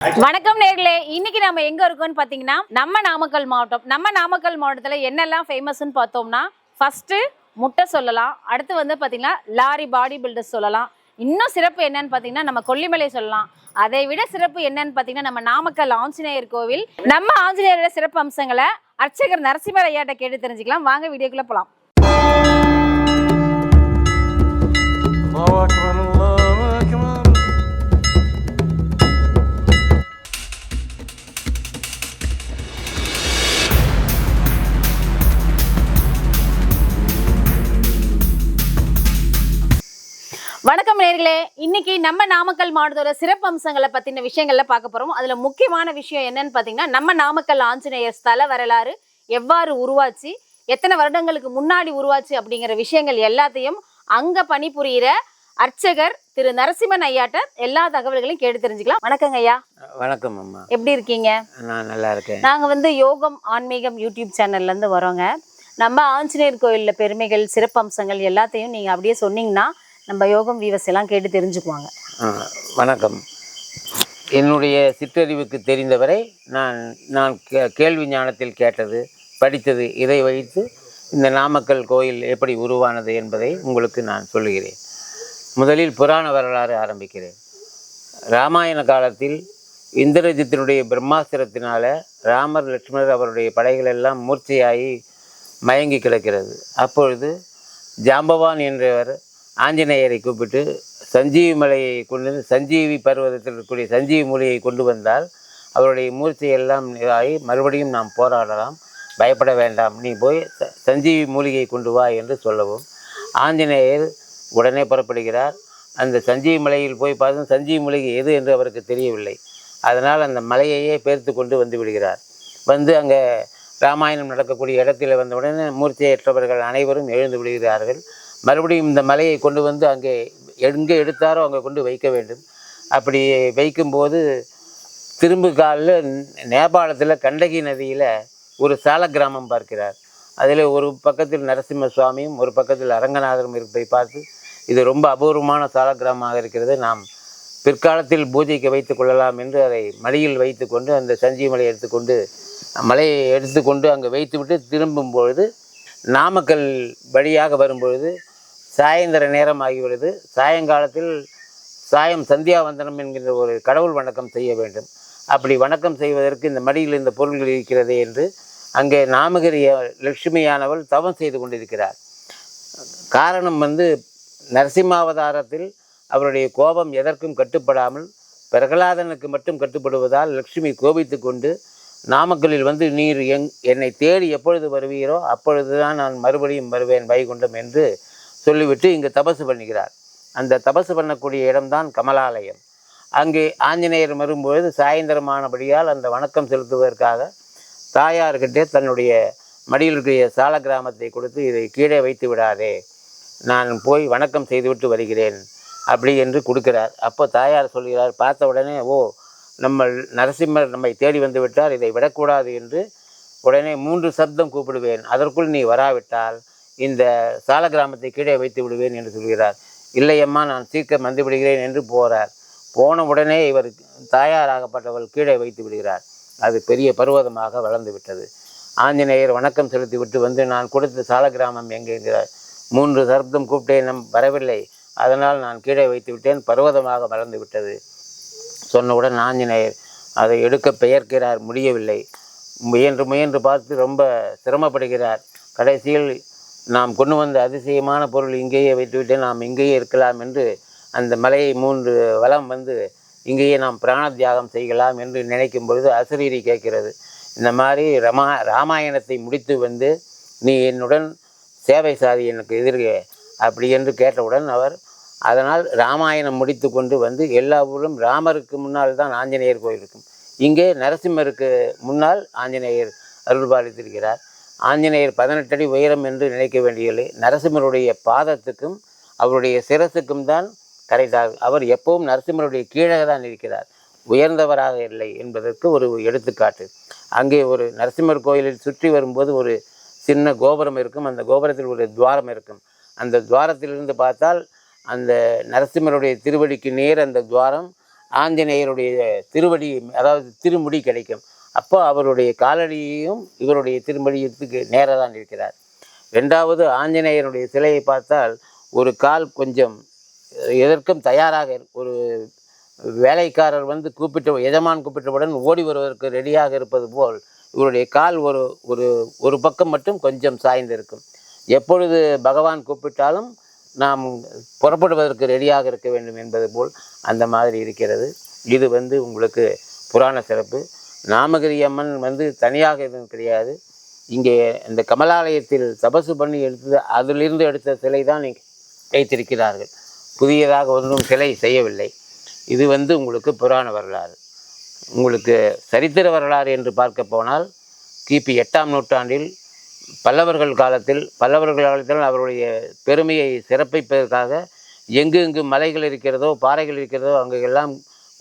வணக்கம் நேர்களே, இன்னைக்கு நம்ம எங்க இருக்கோம்னு பாத்தீங்கன்னா நம்ம நாமக்கல் மாவட்டம். நம்ம நாமக்கல் மாவட்டத்துல என்னெல்லாம் ஃபேமஸ்ன்னு பார்த்தோம்னா, ஃபர்ஸ்ட் முட்டை சொல்லலாம். அடுத்து வந்து பாத்தீங்கன்னா லாரி பாடி பில்டர்ஸ் சொல்லலாம். இன்னும் சிறப்பு என்னன்னு பாத்தீங்கன்னா நம்ம கொல்லிமலை சொல்லலாம். அதை விட சிறப்பு என்னன்னு பாத்தீங்கன்னா நம்ம நாமக்கல் ஆஞ்சநேயர் கோவில். நம்ம ஆஞ்சநேயரோட சிறப்பு அம்சங்களை அர்ச்சகர் நரசிம்மர் ஐயாட்ட கேட்டு தெரிஞ்சுக்கலாம். வாங்க வீடியோக்குள்ள போலாம். வணக்கம் நேர்களே, இன்னைக்கு நம்ம நாமக்கல் மாவட்டத்தோட சிறப்பு அம்சங்களை பத்தின விஷயங்கள்ல பார்க்க போறோம். அதுல முக்கியமான விஷயம் என்னன்னு பாத்தீங்கன்னா நம்ம நாமக்கல் ஆஞ்சநேயர் ஸ்தல வரலாறு எவ்வாறு உருவாச்சு, எத்தனை வருடங்களுக்கு முன்னாடி உருவாச்சு அப்படிங்கிற விஷயங்கள் எல்லாத்தையும் அங்க பணிபுரியிற அர்ச்சகர் திரு நரசிம்மன் ஐயாட்ட எல்லா தகவல்களையும் கேட்டு தெரிஞ்சுக்கலாம். வணக்கங்க ஐயா. வணக்கம் அம்மா. எப்படி இருக்கீங்க? நான் நல்லா இருக்கேன். நாங்க வந்து யோகம் ஆன்மீகம் யூடியூப் சேனல்ல இருந்து வரோங்க. நம்ம ஆஞ்சநேயர் கோயில்ல பெருமைகள் சிறப்பு அம்சங்கள் எல்லாத்தையும் நீங்க அப்படியே சொன்னீங்கன்னா நம்ம யோகம் வீவர்ஸ் எல்லாம் கேட்டு தெரிஞ்சுக்குவாங்க. வணக்கம். என்னுடைய சிற்றறிவுக்கு தெரிந்தவரை நான் கேள்வி ஞானத்தில் கேட்டது படித்தது இதை வைத்து இந்த நாமக்கல் கோயில் எப்படி உருவானது என்பதை உங்களுக்கு நான் சொல்லுகிறேன். முதலில் புராண வரலாறு ஆரம்பிக்கிறேன். ராமாயண காலத்தில் இந்திரஜித்தினுடைய பிரம்மாஸ்திரத்தினால ராமர் லட்சுமணர் அவருடைய படைகள் எல்லாம் மூர்ச்சையாகி மயங்கி கிடக்கிறது. அப்பொழுது ஜாம்பவான் என்றவர் ஆஞ்சநேயரை கூப்பிட்டு சஞ்சீவி மலையை கொண்டு சஞ்சீவி பர்வதத்தில் இருக்கக்கூடிய சஞ்சீவி மூலிகையை கொண்டு வந்தால் அவருடைய மூர்ச்சையெல்லாம் ஆகி மறுபடியும் நாம் போராடலாம், பயப்பட வேண்டாம், நீ போய் சஞ்சீவி மூலிகையை கொண்டு வா என்று சொல்லவும் ஆஞ்சநேயர் உடனே புறப்படுகிறார். அந்த சஞ்சீவி மலையில் போய் பார்த்து சஞ்சீவி மூலிகை எது என்று அவருக்கு தெரியவில்லை. அதனால் அந்த மலையையே பேர்த்து கொண்டு வந்து விடுகிறார். வந்து அங்கே ராமாயணம் நடக்கக்கூடிய இடத்தில் வந்தவுடனே மூர்ச்சையற்றவர்கள் அனைவரும் எழுந்து விடுகிறார்கள். மறுபடியும் இந்த மலையை கொண்டு வந்து அங்கே எங்கே எடுத்தாரோ அங்கே கொண்டு வைக்க வேண்டும். அப்படி வைக்கும்போது திரும்பு காலில் நேபாளத்தில் கண்டகி நதியில் ஒரு சால கிராமம் பார்க்கிறார். அதில் ஒரு பக்கத்தில் நரசிம்ம சுவாமியும் ஒரு பக்கத்தில் அரங்கநாதரும் இருப்பதை பார்த்து இது ரொம்ப அபூர்வமான சால கிராமமாக இருக்கிறது, நாம் பிற்காலத்தில் பூஜைக்கு வைத்து கொள்ளலாம் என்று அதை மடியில் வைத்து கொண்டு அந்த சஞ்சீவி மலையை எடுத்துக்கொண்டு மலையை எடுத்துக்கொண்டு அங்கே வைத்துவிட்டு திரும்பும்பொழுது நாமக்கல் வழியாக வரும்பொழுது சாயந்தர நேரம் ஆகிவிடுது. சாயங்காலத்தில் சந்தியாவந்தனம் என்கின்ற ஒரு கடவுள் வணக்கம் செய்ய வேண்டும். அப்படி வணக்கம் செய்வதற்கு இந்த மடியில் இந்த பொருள்கள் இருக்கிறதே என்று அங்கே நாமகிரி லட்சுமியானவள் தவம் செய்து கொண்டிருக்கிறார். காரணம் நரசிம்மாவதாரத்தில் அவருடைய கோபம் எதற்கும் கட்டுப்படாமல் பிரகலாதனுக்கு மட்டும் கட்டுப்படுவதால் லட்சுமி கோபித்து கொண்டு நாமக்கல்லில் நீர் என்னை தேடி எப்பொழுது வருவீரோ அப்பொழுதுதான் நான் மறுபடியும் வருவேன் வைகுண்டம் என்று சொல்லிவிட்டு இங்கு தபசு பண்ணுகிறார். அந்த தபசு பண்ணக்கூடிய இடம்தான் கமலாலயம். அங்கே ஆஞ்சநேயர் வரும்பொழுது சாயந்தரமானபடியால் அந்த வணக்கம் செலுத்துவதற்காக தாயார்கிட்டே தன்னுடைய மடியில் இருக்கிற சால கிராமத்தை கொடுத்து இதை கீழே வைத்து விடாதே, நான் போய் வணக்கம் செய்துவிட்டு வருகிறேன் அப்படி என்று கொடுக்கிறார். அப்போ தாயார் சொல்கிறார், பார்த்த உடனே நம்ம நரசிம்மர் நம்மை தேடி வந்து விட்டார், இதை விடக்கூடாது என்று உடனே 3 சப்தம் கூப்பிடுவேன், அதற்குள் நீ வராவிட்டால் இந்த சால கிராமத்தை கீழே வைத்து விடுவேன் என்று சொல்கிறார். இல்லையம்மா, நான் சீக்கிரம் வந்து விடுகிறேன் என்று போகிறார். போன உடனே இவர் தாயாராகப்பட்டவள் கீழே வைத்து விடுகிறார். அது பெரிய பர்வதமாக வளர்ந்து விட்டது. ஆஞ்சநேயர் வணக்கம் செலுத்தி விட்டு நான் கொடுத்த சால கிராமம் என்கிறார். 3 சப்தம் கூப்பிட்டேன், வரவில்லை, அதனால் நான் கீழே வைத்து விட்டேன், பர்வதமாக வளர்ந்து விட்டது. சொன்னவுடன் ஆஞ்சநேயர் அதை எடுக்க பெயர்க்கிறார், முடியவில்லை. முயன்று பார்த்து ரொம்ப சிரமப்படுகிறார். கடைசியில் நாம் கொண்டு வந்த அதிசயமான பொருள் இங்கேயே வைத்துவிட்டு நாம் இங்கேயே இருக்கலாம் என்று அந்த மலையை 3 வலம் இங்கேயே நாம் பிராண தியாகம் செய்யலாம் என்று நினைக்கும் பொழுது அசரீரி கேட்கிறது. இந்த மாதிரி ராமாயணத்தை முடித்து நீ என்னுடன் சேவை சாதி எனக்கு எதிர்கே அப்படி என்று கேட்டவுடன் அவர் அதனால் ராமாயணம் முடித்து கொண்டு எல்லா ஊரும் ராமருக்கு முன்னால் தான் ஆஞ்சநேயர் கோயில் இருக்கும். இங்கே நரசிம்மருக்கு முன்னால் ஆஞ்சநேயர் அருள்பாலித்திருக்கிறார். ஆஞ்சநேயர் 18 அடி உயரம் என்று நினைக்க வேண்டியதில்லை. நரசிம்மருடைய பாதத்துக்கும் அவருடைய சிரசுக்கும் தான் கரைத்தார். அவர் எப்பவும் நரசிம்மருடைய கீழே தான் இருக்கிறார், உயர்ந்தவராக இல்லை என்பதற்கு ஒரு எடுத்துக்காட்டு. அங்கே ஒரு நரசிம்மர் கோயிலில் சுற்றி வரும்போது ஒரு சின்ன கோபுரம் இருக்கும். அந்த கோபுரத்தில் ஒரு துவாரம் இருக்கும். அந்த துவாரத்திலிருந்து பார்த்தால் அந்த நரசிம்மருடைய திருவடிக்கு நேர் அந்த துவாரம், ஆஞ்சநேயருடைய திருவடி, அதாவது திருமுடி கிடைக்கும். அப்போ அவருடைய காலடியையும் இவருடைய திருமடியத்துக்கு நேராக தான் இருக்கிறார். ரெண்டாவது, ஆஞ்சநேயருடைய சிலையை பார்த்தால் ஒரு கால் கொஞ்சம் எதற்கும் தயாராக ஒரு வேலைக்காரர் வந்து எஜமான் கூப்பிட்டவுடன் ஓடி வருவதற்கு ரெடியாக இருப்பது போல் இவருடைய கால் ஒரு ஒரு ஒரு பக்கம் மட்டும் கொஞ்சம் சாய்ந்து இருக்கும். எப்பொழுது பகவான் கூப்பிட்டாலும் நாம் புறப்படுவதற்கு ரெடியாக இருக்க வேண்டும் என்பது போல் அந்த மாதிரி இருக்கிறது. இது வந்து உங்களுக்கு புராண சிறப்பு. நாமகிரி அம்மன் வந்து தனியாக எதுவும் கிடையாது. இங்கே இந்த கமலாலயத்தில் தபசு பண்ணி அதிலிருந்து எடுத்த சிலை தான் இங்கே வைத்திருக்கிறார்கள். புதியதாக ஒன்றும் சிலை செய்யவில்லை. இது வந்து உங்களுக்கு புராண வரலாறு. உங்களுக்கு சரித்திர வரலாறு என்று பார்க்க போனால் கிபி 8ஆம் நூற்றாண்டில் பல்லவர்கள் காலத்தில் அவருடைய பெருமையை சிறப்பிப்பதற்காக எங்கு மலைகள் இருக்கிறதோ பாறைகள் இருக்கிறதோ அங்கெல்லாம்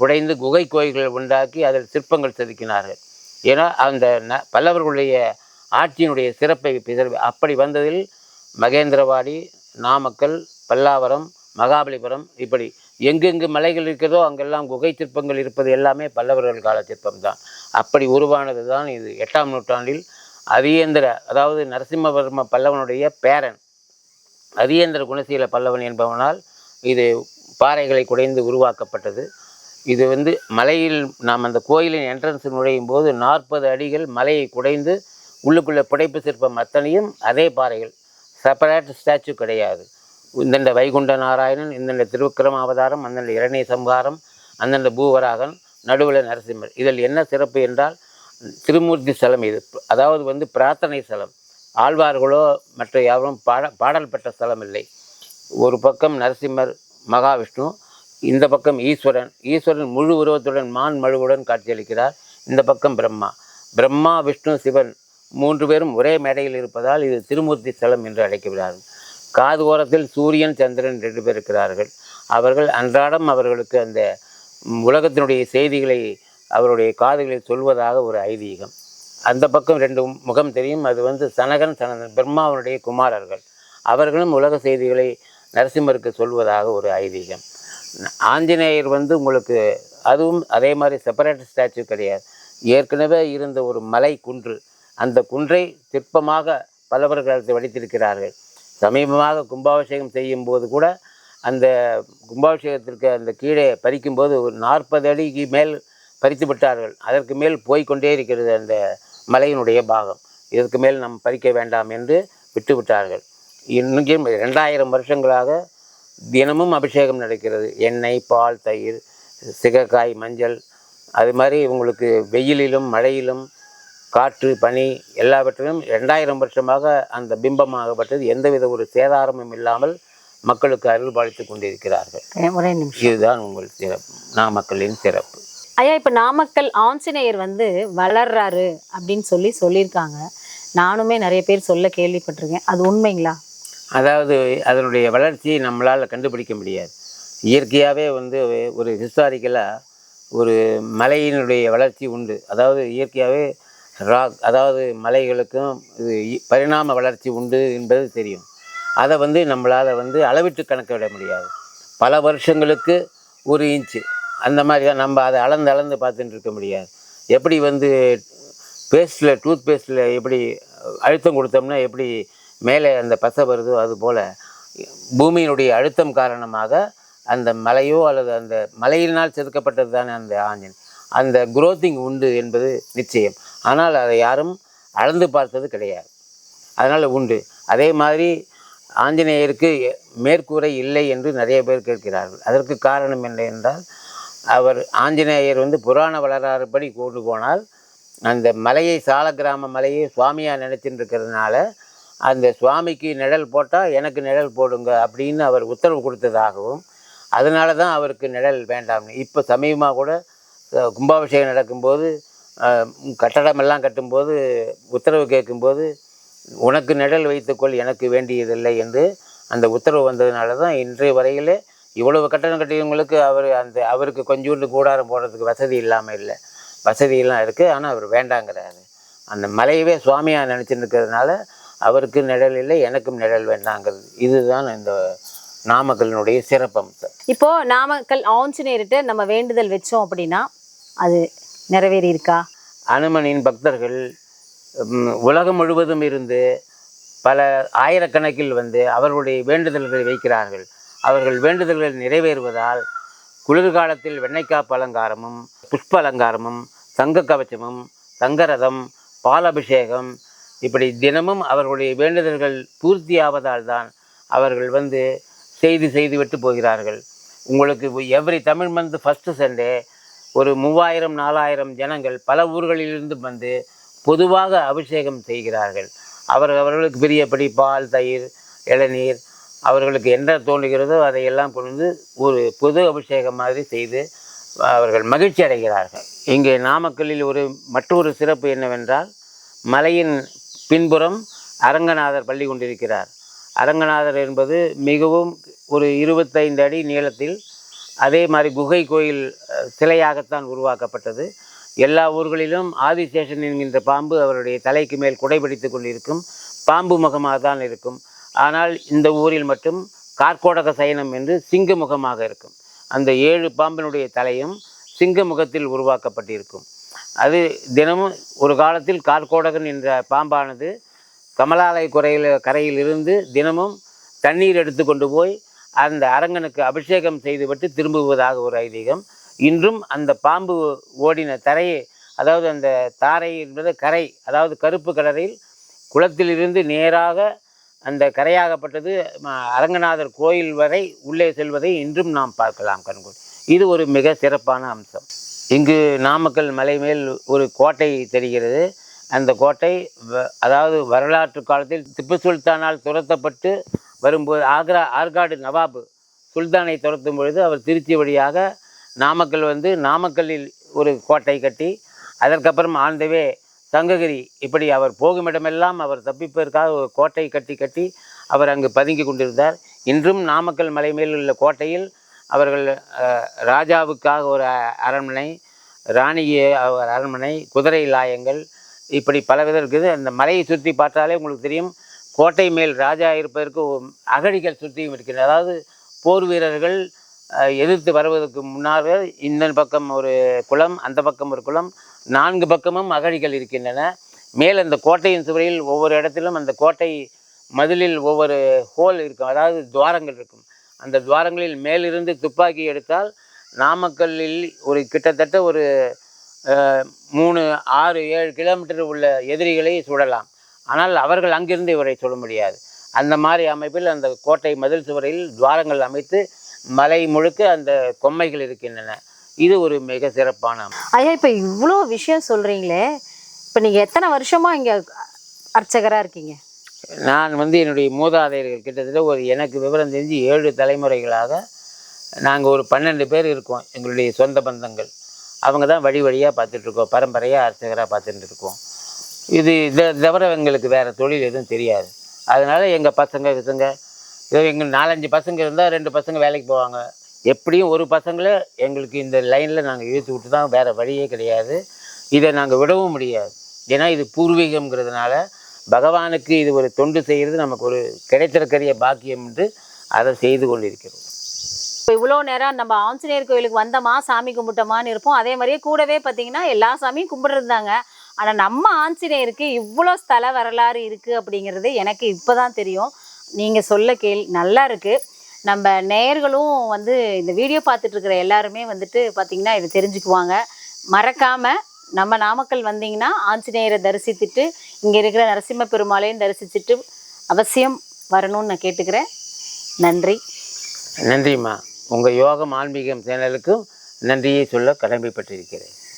குடைந்து குகை கோயில்கள் உண்டாக்கி அதில் சிற்பங்கள் செதுக்கினார்கள். ஏன்னா அந்த பல்லவர்களுடைய ஆட்சியினுடைய சிறப்பை அப்படி வந்ததில் மகேந்திரவாடி, நாமக்கல், பல்லாவரம், மகாபலிபுரம், இப்படி எங்கெங்கு மலைகள் இருக்கிறதோ அங்கெல்லாம் குகை சிற்பங்கள் இருப்பது எல்லாமே பல்லவர்கள் கால சிற்பம்தான். அப்படி உருவானது தான் இது. 8ஆம் நூற்றாண்டில் அதியேந்திர, அதாவது நரசிம்மவர்ம பல்லவனுடைய பேரன் அதியேந்திர குணசீல பல்லவன் என்பவனால் இது பாறைகளை குடைந்து உருவாக்கப்பட்டது. இது வந்து மலையில் நாம் அந்த கோயிலின் என்ட்ரன்ஸ் நுழையும் போது 40 அடிகள் மலையை குடைந்து உள்ளுக்குள்ளே புடைப்பு சிற்பம் அத்தனையும் அதே பாறைகள், செப்பரேட் ஸ்டாச்சு கிடையாது. இந்தண்ட வைகுண்ட நாராயணன், இந்தண்ட திருவிக்கிரம அவதாரம், அந்தண்ட இரணிய சம்ஹாரம், அந்தண்ட பூவராகன், நடுவில் நரசிம்மர். இதில் என்ன சிறப்பு என்றால் திருமூர்த்தி ஸ்தலம் இது. அதாவது வந்து பிரார்த்தனை ஸ்தலம். ஆழ்வார்களோ மற்ற யாரும் பாடல் பெற்ற ஸ்தலம் இல்லை. ஒரு பக்கம் நரசிம்மர் மகாவிஷ்ணு, இந்த பக்கம் ஈஸ்வரன் முழு உருவத்துடன் மான் மழுவுடன் காட்சியளிக்கிறார். இந்த பக்கம் பிரம்மா விஷ்ணு சிவன் 3 பேரும் ஒரே மேடையில் இருப்பதால் இது திருமூர்த்தி ஸ்தலம் என்று அழைக்கிறார்கள். காது ஓரத்தில் சூரியன் சந்திரன் 2 பேர் இருக்கிறார்கள். அவர்கள் அன்றாடம் அவர்களுக்கு அந்த உலகத்தினுடைய செய்திகளை அவருடைய காதுகளில் சொல்வதாக ஒரு ஐதீகம். அந்த பக்கம் 2 முகம் தெரியும். அது வந்து சனகன் பிரம்மாவனுடைய குமாரர்கள். அவர்களும் உலக செய்திகளை நரசிம்மருக்கு சொல்வதாக ஒரு ஐதீகம். ஆஞ்சநேயர் வந்து உங்களுக்கு அதுவும் அதே மாதிரி செப்பரேட் ஸ்டாச்சு கிடையாது. ஏற்கனவே இருந்த ஒரு மலை குன்று, அந்த குன்றை சிற்பமாக பல்லவர்கள் வடித்திருக்கிறார்கள். சமீபமாக கும்பாபிஷேகம் செய்யும் போது கூட அந்த கும்பாபிஷேகத்திற்கு அந்த கீழே பறிக்கும்போது ஒரு 40 அடிக்கு மேல் பறித்து விட்டார்கள். அதற்கு மேல் போய்கொண்டே இருக்கிறது அந்த மலையினுடைய பாகம். இதற்கு மேல் நாம் பறிக்க வேண்டாம் என்று விட்டுவிட்டார்கள். இன்னும் 2000 வருஷங்களாக தினமும் அபிஷேகம் நடக்கிறது. எண்ணெய், பால், தயிர், சிகக்காய், மஞ்சள். அது மாதிரி உங்களுக்கு வெயிலிலும் மழையிலும் காற்று பனி எல்லாவற்றிலும் 2000 வருஷமாக அந்த பிம்பமாகப்பட்டது எந்தவித ஒரு சேதாரமும் இல்லாமல் மக்களுக்கு அருள் பாலித்து கொண்டிருக்கிறார்கள். இதுதான் உங்கள் சிறப்பு, நாமக்கல்லின் சிறப்பு. ஐயா, இப்போ நாமக்கல் ஆஞ்சநேயர் வந்து வளர்றாரு அப்படின்னு சொல்லியிருக்காங்க. நானுமே நிறைய பேர் சொல்ல கேள்விப்பட்டிருக்கேன். அது உண்மைங்களா? அதாவது அதனுடைய வளர்ச்சியை நம்மளால் கண்டுபிடிக்க முடியாது. இயற்கையாகவே வந்து ஒரு ஹிஸ்டாரிக்கலாக ஒரு மலையினுடைய வளர்ச்சி உண்டு. அதாவது இயற்கையாகவே அதாவது மலைகளுக்கும் இது பரிணாம வளர்ச்சி உண்டு என்பது தெரியும். அதை வந்து நம்மளால் வந்து அளவிட்டு கணக்கிட முடியாது. பல வருஷங்களுக்கு 1 இன்ச்சு அந்த மாதிரி தான் நம்ம அதை அளந்து பார்த்துட்டு இருக்க முடியாது. எப்படி வந்து டூத் பேஸ்ட்டில் எப்படி அழுத்தம் கொடுத்தோம்னா எப்படி மேலே அந்த பசை வருதோ அதுபோல் பூமியினுடைய அழுத்தம் காரணமாக அந்த மலையோ அல்லது அந்த மலையினால் செதுக்கப்பட்டது தானே அந்த ஆஞ்சநேயர். அந்த குரோத்திங் உண்டு என்பது நிச்சயம். ஆனால் அதை யாரும் அளந்து பார்த்தது கிடையாது. அதனால் உண்டு. அதே மாதிரி ஆஞ்சநேயருக்கு மேற்கூரை இல்லை என்று நிறைய பேர் கேட்கிறார்கள். அதற்கு காரணம் என்ன என்றால், ஆஞ்சநேயர் வந்து புராண வரலாறுபடி கொண்டு போனால் அந்த மலையை சாலக்கிராம மலையை சுவாமியாக நினச்சிட்டு இருக்கிறதுனால அந்த சுவாமிக்கு நிழல் போட்டால் எனக்கு நிழல் போடுங்க அப்படின்னு அவர் உத்தரவு கொடுத்ததாகவும், அதனால தான் அவருக்கு நிழல் வேண்டாம்னு. இப்போ சமீபமாக கூட கும்பாபிஷேகம் நடக்கும்போது கட்டடமெல்லாம் கட்டும்போது உத்தரவு கேட்கும்போது உனக்கு நிழல் வைத்துக்கொள், எனக்கு வேண்டியதில்லை என்று அந்த உத்தரவு வந்ததுனால தான் இன்றைய வரையிலே இவ்வளவு கட்டணம் கட்டியவங்களுக்கு அவருக்கு கொஞ்சோண்டு கூடாரம் போடுறதுக்கு வசதி இல்லாமல் இல்லை. வசதியெல்லாம் இருக்குது, ஆனால் அவர் வேண்டாங்கிறாரு. அந்த மலையவே சுவாமியாக நினச்சிட்டு இருக்கிறதுனால அவருக்கு நிழல் இல்லை, எனக்கும் நிழல் வேண்டாங்கிறது. இதுதான் இந்த நாமக்கலினுடைய சிறப்பம்சம். இப்போ நாமக்கல் ஆஞ்சநேயர்கிட்ட நம்ம வேண்டுதல் வச்சோம் அப்படின்னா அது நிறைவேறி இருக்கா? அனுமனின் பக்தர்கள் உலகம் முழுவதும் இருந்து பல ஆயிரக்கணக்கில் வந்து அவர்களுடைய வேண்டுதல்களை வைக்கிறார்கள். அவர்கள் வேண்டுதல்கள் நிறைவேறுவதால் குளிர்காலத்தில் வெண்ணைக்காப்பு அலங்காரமும் புஷ்ப அலங்காரமும் தங்க கவச்சமும் தங்கரதம் பாலபிஷேகம் இப்படி தினமும் அவர்களுடைய வேண்டுதல்கள் பூர்த்தியாவதால் தான் அவர்கள் வந்து செய்துவிட்டு போகிறார்கள். உங்களுக்கு every Tamil month first Sunday ஒரு 3000-4000 ஜனங்கள் பல ஊர்களிலிருந்து வந்து பொதுவாக அபிஷேகம் செய்கிறார்கள். அவர்களுக்கு பிரியப்படி பால், தயிர், இளநீர் அவர்களுக்கு என்ன தோன்றுகிறதோ அதையெல்லாம் கொண்டு ஒரு பொது அபிஷேகம் மாதிரி செய்து அவர்கள் மகிழ்ச்சி அடைகிறார்கள். இங்கே நாமக்கல்லில் மற்றொரு சிறப்பு என்னவென்றால், மலையின் பின்புறம் அரங்கநாதர் பள்ளி கொண்டிருக்கிறார். அரங்கநாதர் என்பது மிகவும் ஒரு 25 அடி நீளத்தில் அதே மாதிரி குகை கோயில் சிலையாகத்தான் உருவாக்கப்பட்டது. எல்லா ஊர்களிலும் ஆதிசேஷன் என்கின்ற பாம்பு அவருடைய தலைக்கு மேல் குடைபிடித்து கொண்டிருக்கும் பாம்பு முகமாக தான் இருக்கும். ஆனால் இந்த ஊரில் மட்டும் கார்கோடக சயனம் என்று சிங்க முகமாக இருக்கும். அந்த 7 பாம்பினுடைய தலையும் சிங்க முகத்தில் உருவாக்கப்பட்டிருக்கும். அது தினமும் ஒரு காலத்தில் கார்கோடகன் என்ற பாம்பானது கமலாலய கரையில் இருந்து தினமும் தண்ணீர் எடுத்து கொண்டு போய் அந்த அரங்கனுக்கு அபிஷேகம் செய்துவிட்டு திரும்புவதாக ஒரு ஐதீகம். இன்றும் அந்த பாம்பு ஓடின தரையை, அதாவது அந்த தாரை என்பது கரை, அதாவது கருப்பு கலரில் குளத்திலிருந்து நேராக அந்த கரையாகப்பட்டது அரங்கநாதர் கோயில் வரை உள்ளே செல்வதை இன்றும் நாம் பார்க்கலாம் கண்கூடி. இது ஒரு மிக சிறப்பான அம்சம். இங்கு நாமக்கல் மலை மேல் ஒரு கோட்டை தெரிகிறது. அந்த கோட்டை அதாவது வரலாற்று காலத்தில் திப்பு சுல்தானால் துரத்தப்பட்டு வரும்போது ஆற்காடு நவாபு சுல்தானை துரத்தும் பொழுது அவர் திருச்சி வழியாக நாமக்கல் வந்து நாமக்கல்லில் ஒரு கோட்டை கட்டி அதற்கப்புறம் ஆண்டவே சங்ககிரி இப்படி அவர் போகுமிடமெல்லாம் அவர் தப்பிப்பதற்காக ஒரு கோட்டை கட்டி அவர் அங்கு பதுங்கி கொண்டிருந்தார். இன்றும் நாமக்கல் மலை மேல் உள்ள கோட்டையில் அவர்கள் ராஜாவுக்காக ஒரு அரண்மனை, ராணிக்கு ஒரு அரண்மனை, குதிரை லாயங்கள் இப்படி பலவிதம் இருக்குது. அந்த மலையை சுற்றி பார்த்தாலே உங்களுக்கு தெரியும், கோட்டை மேல் ராஜா இருப்பதற்கு அகழிகள் சுற்றியும் இருக்கின்றன. அதாவது போர் வீரர்கள் எதிர்த்து வருவதற்கு முன்னாக இந்த பக்கம் ஒரு குளம், அந்த பக்கம் ஒரு குளம், 4 பக்கமும் அகழிகள் இருக்கின்றன. மேல் அந்த கோட்டையின் சுவரில் ஒவ்வொரு இடத்திலும் அந்த கோட்டை மதிலில் ஒவ்வொரு ஹோல் இருக்கும், அதாவது துவாரங்கள் இருக்கும். அந்த துவாரங்களில் மேலிருந்து துப்பாக்கி எடுத்தால் நாமக்கல்லில் ஒரு கிட்டத்தட்ட ஒரு 3, 6, 7 கிலோமீட்டர் உள்ள எதிரிகளை சுடலாம். ஆனால் அவர்கள் அங்கிருந்து இவரை சுட முடியாது. அந்த மாதிரி அமைப்பில் அந்த கோட்டை மதில் சுவரில் துவாரங்கள் அமைத்து மலை முழுக்க அந்த கொம்மைகள் இருக்கின்றன. இது ஒரு மிக சிறப்பான. ஐயா, இப்போ இவ்வளோ விஷயம் சொல்கிறீங்களே, இப்போ நீங்கள் எத்தனை வருஷமாக இங்கே அர்ச்சகராக இருக்கீங்க? நான் வந்து என்னுடைய மூதாதையர்கள் கிட்டத்தட்ட எனக்கு விவரம் தெரிஞ்சு 7 தலைமுறைகளாக நாங்கள் ஒரு 12 பேர் இருக்கோம். எங்களுடைய சொந்த பந்தங்கள் அவங்க தான் வழியாக பார்த்துட்ருக்கோம், பரம்பரையாக அர்ச்சகராக பார்த்துட்டு இருக்கோம். இதை தவிர எங்களுக்கு வேறு தொழில் எதுவும் தெரியாது. அதனால் எங்கள் பசங்க எங்கள் 4-5 பசங்க இருந்தால் 2 பசங்க வேலைக்கு போவாங்க. எப்படியும் ஒரு பசங்களை எங்களுக்கு இந்த லைனில் நாங்கள் இழுத்து விட்டு தான், வேறு வழியே கிடையாது. இதை நாங்கள் விடவும் முடியாது. ஏன்னா இது பூர்வீகம்ங்கிறதுனால பகவானுக்கு இது ஒரு தொண்டு செய்கிறது நமக்கு ஒரு கிடைத்திருக்கிற பாக்கியம் என்று அதை செய்து கொண்டிருக்கிறோம். இப்போ இவ்வளோ நேரம் நம்ம ஆஞ்சநேயர் கோயிலுக்கு வந்தோமா, சாமி கும்பிட்டோமான்னு இருப்போம். அதே மாதிரியே கூடவே பார்த்தீங்கன்னா எல்லா சாமியும் கும்பிட்ருந்தாங்க. ஆனால் நம்ம ஆஞ்சநேயருக்கு இவ்வளோ ஸ்தல வரலாறு இருக்குது அப்படிங்கிறது எனக்கு இப்போ தான் தெரியும். நீங்கள் சொல்ல நல்லா இருக்குது. நம்ம நேயர்களும் வந்து இந்த வீடியோ பார்த்துட்ருக்கிற எல்லாருமே வந்துட்டு பார்த்திங்கன்னா இதை தெரிஞ்சுக்குவாங்க. மறக்காமல் நம்ம நாமக்கல் வந்தீங்கன்னா ஆஞ்சநேயரை தரிசித்துட்டு இங்கே இருக்கிற நரசிம்ம பெருமாளையும் தரிசிச்சுட்டு அவசியம் வரணும்னு நான் கேட்டுக்கிறேன். நன்றி. நன்றிம்மா. உங்கள் யோகம் ஆன்மீகம் சேனலுக்கும் நன்றியை சொல்ல கடமைப்பட்டிருக்கிறேன்.